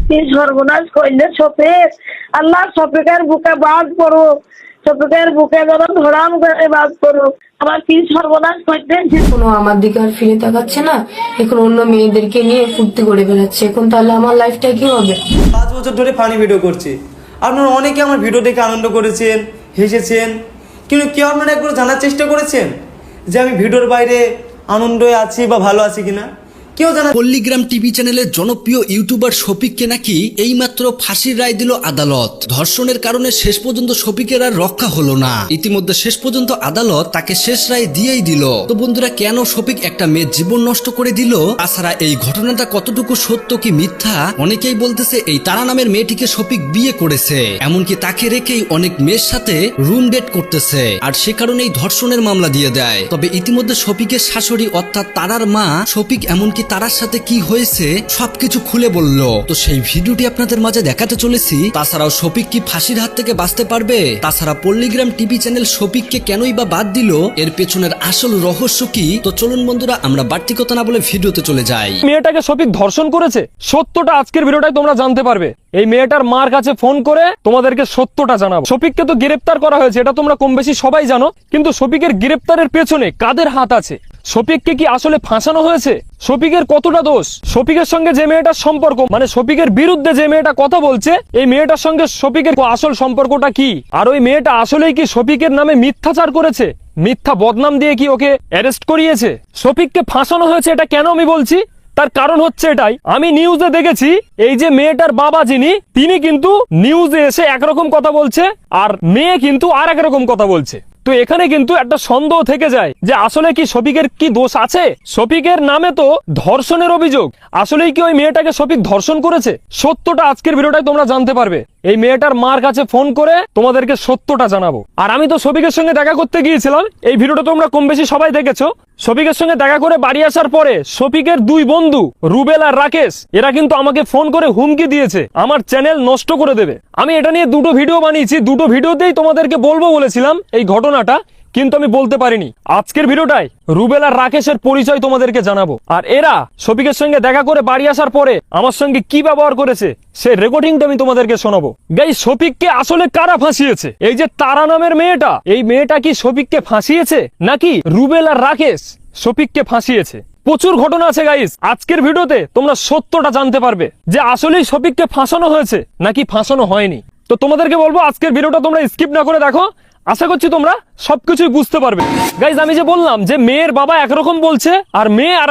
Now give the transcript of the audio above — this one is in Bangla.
কি সর্বনাশ করলে শফিক। আল্লাহ শফিকের বুকে বাদ করো, শফিকের বুকে যেন ধরাম করে বাদ করো। আমার কি সর্বনাশ করতেছে। কোনো আমার দিকে আর ফিরে তাকাচ্ছে না, এখন অন্য মেয়েদেরকে নিয়ে ফুর্তি করে বেড়াচ্ছে। এখন তাহলে আমার লাইফটা কি হবে? 5 বছর ধরে ফানি ভিডিও করছি, আপনারা অনেকে আমার ভিডিও দেখে আনন্দ করেছেন, হেসেছেন, কিন্তু কেউ আপনারা একবার জানার চেষ্টা করেছেন যে আমি ভিডিওর বাইরে আনন্দে আছি বা ভালো আছি কিনা? কেউ জানা। পল্লীগ্রাম টিভি চ্যানেলের জনপ্রিয় ইউটিউবার শফিককে নাকি এইমাত্র ফাঁসির রায় দিল আদালত। ধর্ষণের কারণে শেষ পর্যন্ত শফিকের আর রক্ষা হলো না। ইতিমধ্যে শেষ পর্যন্ত আদালত তাকে শেষ রায় দিয়েই দিল। তো বন্ধুরা, কেন শফিক একটা মেয়ের জীবন নষ্ট করে দিল? তাছাড়া এই ঘটনাটা কতটুকু সত্য কি মিথ্যা? অনেকেই বলতেছে এই তারা নামের মেয়েটিকে শফিক বিয়ে করেছে, এমনকি তাকে রেখেই অনেক মেয়ের সাথে রুম ডেট করতেছে, আর সে কারণেই ধর্ষণের মামলা দিয়ে দেয়। তবে ইতিমধ্যে শফিকের শাশুড়ি অর্থাৎ তারার মা শফিক এমনকি তারার সাথে কি হয়েছে সবকিছু খুলে বলল। তো সেই ভিডিওটি আপনাদের মাঝে দেখাতে চলেছি। তাছাড়াও শফিক কি ফাঁসির হাত থেকে বাঁচতে পারবে? তাছাড়া পল্লীগ্রাম টিভি চ্যানেল শফিককে কেনই বা বাদ দিল, এর পেছনের আসল রহস্য কি? তো চলুন বন্ধুরা, আমরা বাড়তি কথা না বলে ভিডিওতে চলে যাই। মেয়েটাকে শফিক ধর্ষণ করেছে, সত্যটা আজকের ভিডিওটাই তোমরা জানতে পারবে। এই মেয়েটার মার কাছে ফোন করে তোমাদেরকে সত্যটা জানাবো। শফিককে তো গ্রেপ্তার করা হয়েছে, এটা তোমরা কম বেশি সবাই জানো, কিন্তু শফিকের গ্রেপ্তারের পেছনে কাদের হাত আছে? শফিককে কি আসলে ফাঁসানো হয়েছে? শফিকের কতটা দোষ? শফিকের সঙ্গে যে মেয়েটার সম্পর্ক, মানে শফিকের বিরুদ্ধে যে মেয়েটা কথা বলছে, এই মেয়েটার সঙ্গে শফিকের আসল সম্পর্কটা কি? আর ওই মেয়েটা আসলেই কি শফিকের নামে মিথ্যাচার করেছে? মিথ্যা বদনাম দিয়ে কি ওকে অ্যারেস্ট করিয়েছে? শফিককে ফাঁসানো হয়েছে, এটা কেন আমি বলছি? তার কারণ হচ্ছে এটাই, আমি নিউজে দেখেছি এই যে মেয়েটার বাবা যিনি, তিনি কিন্তু নিউজে এসে একরকম কথা বলছে আর মেয়ে কিন্তু আর একরকম কথা বলছে। তো এখানে কিন্তু একটা সন্দেহ থেকে যায় যে আসলে কি শফিকের কি দোষ আছে? শফিকের নামে তো ধর্ষণের অভিযোগ, আসলেই কি ওই মেয়েটাকে শফিক ধর্ষণ করেছে? সত্যটা আজকের ভিডিওটাই তোমরা জানতে পারবে। এই মেয়েটার মার কাছে ফোন করে তোমাদেরকে সত্যটা জানাবো। আর আমি তো শফিকের সঙ্গে দেখা করতে গিয়েছিলাম, এই ভিডিওটা তোমরা কম বেশি সবাই দেখেছো। শফিকের সঙ্গে দেখা করে বাড়ি আসার পরে শফিকের 2 বন্ধু রুবেল আর রাকেশ, এরা কিন্তু আমাকে ফোন করে হুমকি দিয়েছে আমার চ্যানেল নষ্ট করে দেবে। আমি এটা নিয়ে 2টো ভিডিও বানিয়েছি, 2টো ভিডিওতেই তোমাদেরকে বলবো বলেছিলাম এই ঘটনাটা, কিন্তু আমি বলতে পারিনি। আজকের ভিডিওটাই রুবেল আর রাকেশের পরিচয় তোমাদেরকে জানাবো। আর এরা শফিকের সঙ্গে দেখা করে বাড়ি আসার পরে আমার সঙ্গে কি ব্যবহার করেছে সেই রেকর্ডিংটা আমি তোমাদেরকে শোনাবো। গাইস, শফিককে আসলে কারা ফাঁসিয়েছে? এই যে তারা নামের মেয়েটা, এই মেয়েটা কি শফিককে ফাঁসিয়েছে নাকি রুবেল আর রাকেশ শফিককে ফাঁসিয়েছে? প্রচুর ঘটনা আছে গাইস, আজকের ভিডিওতে তোমরা সত্যটা জানতে পারবে যে আসলেই শফিককে ফাঁসানো হয়েছে নাকি ফাঁসানো হয়নি। তো তোমাদেরকে বলবো আজকের ভিডিওটা তোমরা স্কিপ না করে দেখো, আশা করছি তোমরা সবকিছুই বুঝতে পারবে। গাইজ, আমি যে বললাম যে মেয়ের বাবা একরকম বলছে আর মেয়ে আর